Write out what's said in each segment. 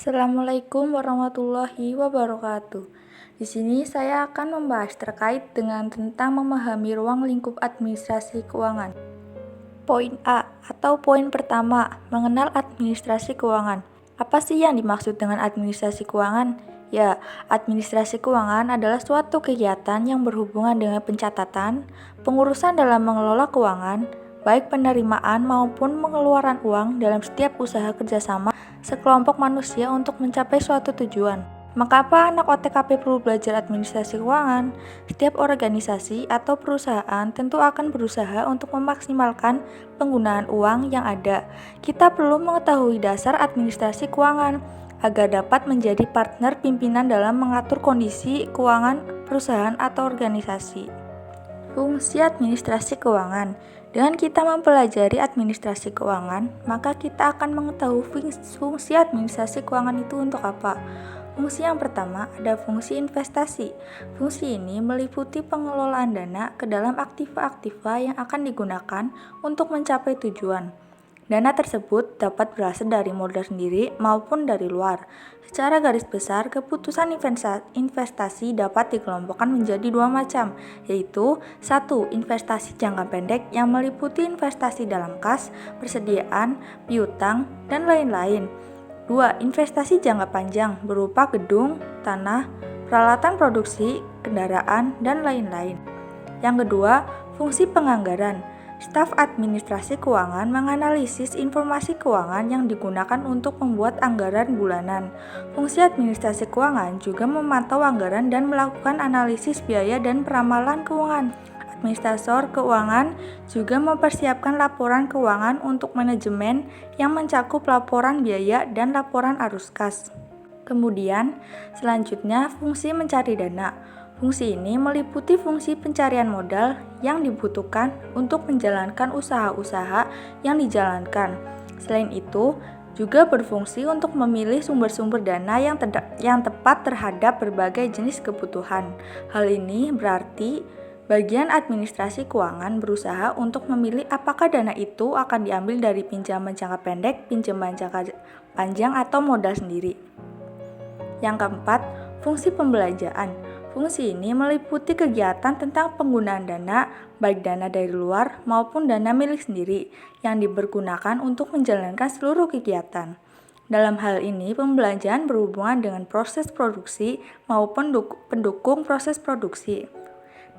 Assalamualaikum warahmatullahi wabarakatuh. Di sini saya akan membahas terkait dengan tentang memahami ruang lingkup administrasi keuangan. Poin A atau poin pertama, mengenal administrasi keuangan. Apa sih yang dimaksud dengan administrasi keuangan? Ya, administrasi keuangan adalah suatu kegiatan yang berhubungan dengan pencatatan, pengurusan dalam mengelola keuangan, baik penerimaan maupun pengeluaran uang dalam setiap usaha kerjasama sekelompok manusia untuk mencapai suatu tujuan. Maka apa anak OTKP perlu belajar administrasi keuangan? Setiap organisasi atau perusahaan tentu akan berusaha untuk memaksimalkan penggunaan uang yang ada. Kita perlu mengetahui dasar administrasi keuangan agar dapat menjadi partner pimpinan dalam mengatur kondisi keuangan perusahaan atau organisasi. Fungsi administrasi keuangan. Dengan kita mempelajari administrasi keuangan, maka kita akan mengetahui fungsi administrasi keuangan itu untuk apa. Fungsi yang pertama ada fungsi investasi. Fungsi ini meliputi pengelolaan dana ke dalam aktiva-aktiva yang akan digunakan untuk mencapai tujuan. Dana tersebut dapat berasal dari modal sendiri maupun dari luar. Secara garis besar, keputusan investasi dapat dikelompokkan menjadi dua macam, yaitu 1. Investasi jangka pendek yang meliputi investasi dalam kas, persediaan, piutang, dan lain-lain. 2. Investasi jangka panjang berupa gedung, tanah, peralatan produksi, kendaraan, dan lain-lain. Yang kedua, fungsi penganggaran. Staf administrasi keuangan menganalisis informasi keuangan yang digunakan untuk membuat anggaran bulanan. Fungsi administrasi keuangan juga memantau anggaran dan melakukan analisis biaya dan peramalan keuangan. Administrator keuangan juga mempersiapkan laporan keuangan untuk manajemen yang mencakup laporan biaya dan laporan arus kas. Kemudian, selanjutnya fungsi mencari dana. Fungsi ini meliputi fungsi pencarian modal yang dibutuhkan untuk menjalankan usaha-usaha yang dijalankan. Selain itu, juga berfungsi untuk memilih sumber-sumber dana yang tepat terhadap berbagai jenis kebutuhan. Hal ini berarti bagian administrasi keuangan berusaha untuk memilih apakah dana itu akan diambil dari pinjaman jangka pendek, pinjaman jangka panjang, atau modal sendiri. Yang keempat, fungsi pembelanjaan. Fungsi ini meliputi kegiatan tentang penggunaan dana, baik dana dari luar maupun dana milik sendiri, yang dipergunakan untuk menjalankan seluruh kegiatan. Dalam hal ini, pembelanjaan berhubungan dengan proses produksi maupun pendukung proses produksi.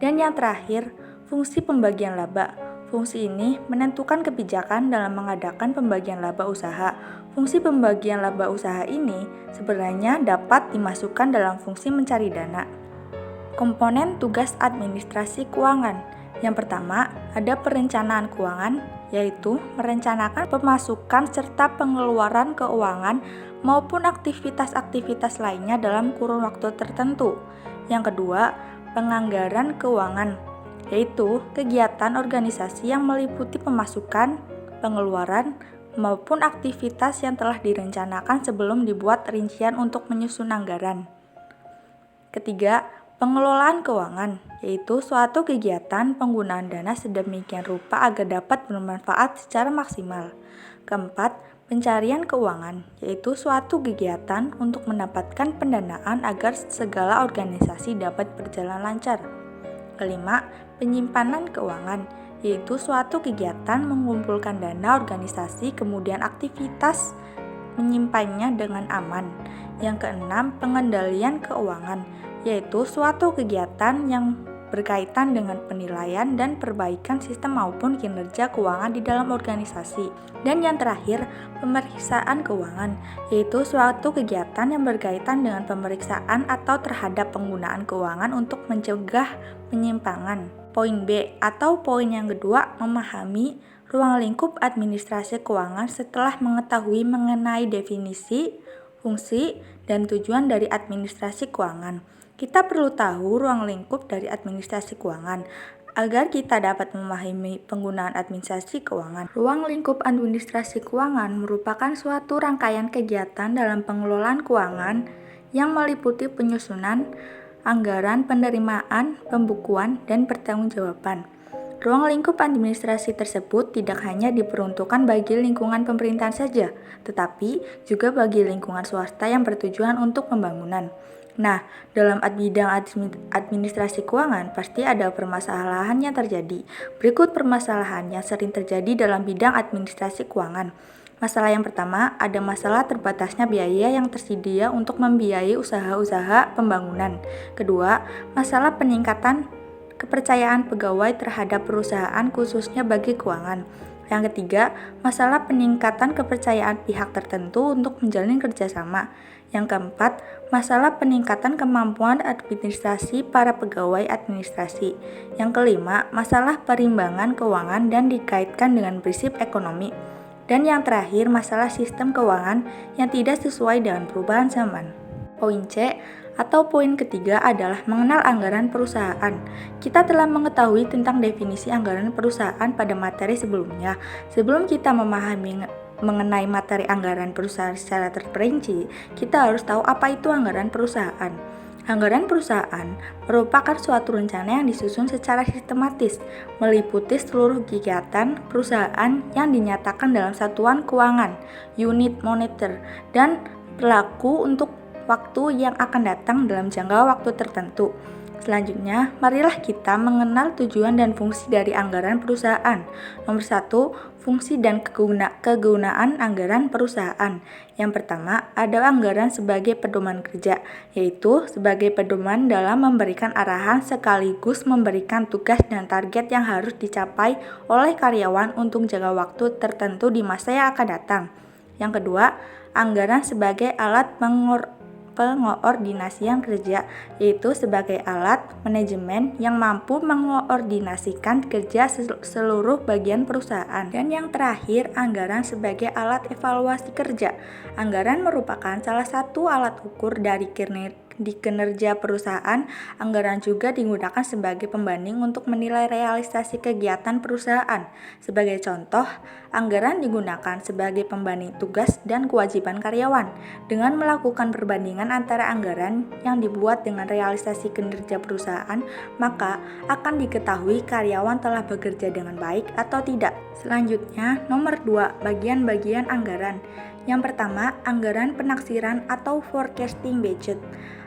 Dan yang terakhir, fungsi pembagian laba. Fungsi ini menentukan kebijakan dalam mengadakan pembagian laba usaha. Fungsi pembagian laba usaha ini sebenarnya dapat dimasukkan dalam fungsi mencari dana. Komponen tugas administrasi keuangan. Yang pertama, ada perencanaan keuangan, yaitu merencanakan pemasukan serta pengeluaran keuangan maupun aktivitas-aktivitas lainnya dalam kurun waktu tertentu. Yang kedua, penganggaran keuangan, yaitu kegiatan organisasi yang meliputi pemasukan, pengeluaran, maupun aktivitas yang telah direncanakan sebelum dibuat rincian untuk menyusun anggaran. Ketiga, pengelolaan keuangan, yaitu suatu kegiatan penggunaan dana sedemikian rupa agar dapat bermanfaat secara maksimal. Keempat, pencarian keuangan, yaitu suatu kegiatan untuk mendapatkan pendanaan agar segala organisasi dapat berjalan lancar. Kelima, penyimpanan keuangan, yaitu suatu kegiatan mengumpulkan dana organisasi kemudian aktivitas menyimpannya dengan aman. Yang keenam, pengendalian keuangan, yaitu suatu kegiatan yang berkaitan dengan penilaian dan perbaikan sistem maupun kinerja keuangan di dalam organisasi. Dan yang terakhir, pemeriksaan keuangan, yaitu suatu kegiatan yang berkaitan dengan pemeriksaan atau terhadap penggunaan keuangan untuk mencegah penyimpangan. Poin B atau poin yang kedua, memahami ruang lingkup administrasi keuangan setelah mengetahui mengenai definisi, fungsi, dan tujuan dari administrasi keuangan. Kita perlu tahu ruang lingkup dari administrasi keuangan agar kita dapat memahami penggunaan administrasi keuangan. Ruang lingkup administrasi keuangan merupakan suatu rangkaian kegiatan dalam pengelolaan keuangan yang meliputi penyusunan, anggaran, penerimaan, pembukuan, dan pertanggungjawaban. Ruang lingkup administrasi tersebut tidak hanya diperuntukkan bagi lingkungan pemerintahan saja, tetapi juga bagi lingkungan swasta yang bertujuan untuk pembangunan. Nah, dalam bidang administrasi keuangan pasti ada permasalahan yang terjadi. Berikut permasalahan yang sering terjadi dalam bidang administrasi keuangan. Masalah yang pertama, ada masalah terbatasnya biaya yang tersedia untuk membiayai usaha-usaha pembangunan. Kedua, masalah peningkatan kepercayaan pegawai terhadap perusahaan khususnya bagi keuangan. Yang ketiga, masalah peningkatan kepercayaan pihak tertentu untuk menjalin kerjasama. Yang keempat, masalah peningkatan kemampuan administrasi para pegawai administrasi. Yang kelima, masalah perimbangan keuangan dan dikaitkan dengan prinsip ekonomi. Dan yang terakhir, masalah sistem keuangan yang tidak sesuai dengan perubahan zaman. Poin C atau poin ketiga adalah mengenal anggaran perusahaan. Kita telah mengetahui tentang definisi anggaran perusahaan pada materi sebelumnya. Sebelum kita memahami mengenai materi anggaran perusahaan secara terperinci, kita harus tahu apa itu anggaran perusahaan. Anggaran perusahaan merupakan suatu rencana yang disusun secara sistematis, meliputi seluruh kegiatan perusahaan yang dinyatakan dalam satuan keuangan, unit moneter, dan berlaku untuk waktu yang akan datang dalam jangka waktu tertentu. Selanjutnya, marilah kita mengenal tujuan dan fungsi dari anggaran perusahaan. Nomor 1, fungsi dan kegunaan anggaran perusahaan. Yang pertama, ada anggaran sebagai pedoman kerja, yaitu sebagai pedoman dalam memberikan arahan sekaligus memberikan tugas dan target yang harus dicapai oleh karyawan untuk jangka waktu tertentu di masa yang akan datang. Yang kedua, anggaran sebagai alat pengoordinasian kerja, yaitu sebagai alat manajemen yang mampu mengoordinasikan kerja seluruh bagian perusahaan. Dan yang terakhir, anggaran sebagai alat evaluasi kerja. Anggaran merupakan salah satu alat ukur dari kinerja perusahaan. Anggaran juga digunakan sebagai pembanding untuk menilai realisasi kegiatan perusahaan. Sebagai contoh, anggaran digunakan sebagai pembanding tugas dan kewajiban karyawan. Dengan melakukan perbandingan antara anggaran yang dibuat dengan realisasi kinerja perusahaan, maka akan diketahui karyawan telah bekerja dengan baik atau tidak. Selanjutnya, nomor 2, bagian-bagian anggaran. Yang pertama, anggaran penaksiran atau forecasting budget.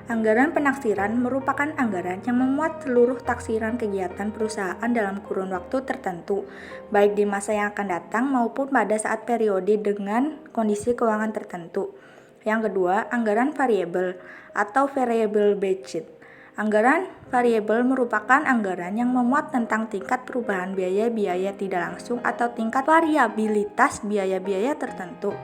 Anggaran penaksiran merupakan anggaran yang memuat seluruh taksiran kegiatan perusahaan dalam kurun waktu tertentu, baik di masa yang akan datang maupun pada saat periode dengan kondisi keuangan tertentu. Yang kedua, anggaran variabel atau variable budget. Anggaran variabel merupakan anggaran yang memuat tentang tingkat perubahan biaya-biaya tidak langsung atau tingkat variabilitas biaya-biaya tertentu.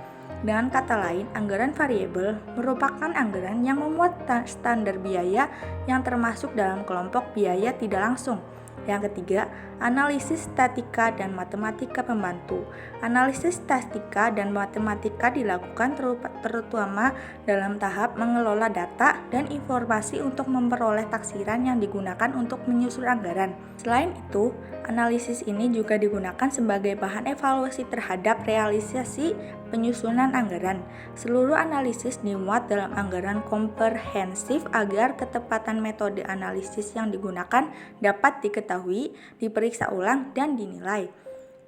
Dengan kata lain, anggaran variabel merupakan anggaran yang memuat standar biaya yang termasuk dalam kelompok biaya tidak langsung. Yang ketiga, analisis statistika dan matematika pembantu. Analisis statistika dan matematika dilakukan terutama dalam tahap mengelola data dan informasi untuk memperoleh taksiran yang digunakan untuk menyusun anggaran. Selain itu, analisis ini juga digunakan sebagai bahan evaluasi terhadap realisasi penyusunan anggaran. Seluruh analisis dimuat dalam anggaran komprehensif agar ketepatan metode analisis yang digunakan dapat diketahui, diperiksa ulang, dan dinilai.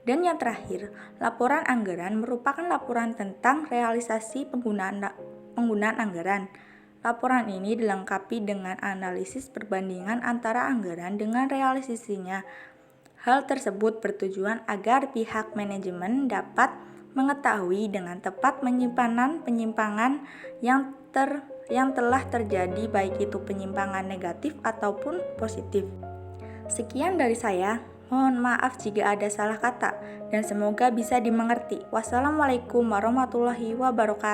Dan yang terakhir, laporan anggaran merupakan laporan tentang realisasi penggunaan anggaran. Laporan ini dilengkapi dengan analisis perbandingan antara anggaran dengan realisasinya. Hal tersebut bertujuan agar pihak manajemen dapat mengetahui dengan tepat penyimpangan yang telah terjadi, baik itu penyimpangan negatif ataupun positif. Sekian dari saya. Mohon maaf jika ada salah kata dan semoga bisa dimengerti. Wassalamualaikum warahmatullahi wabarakatuh.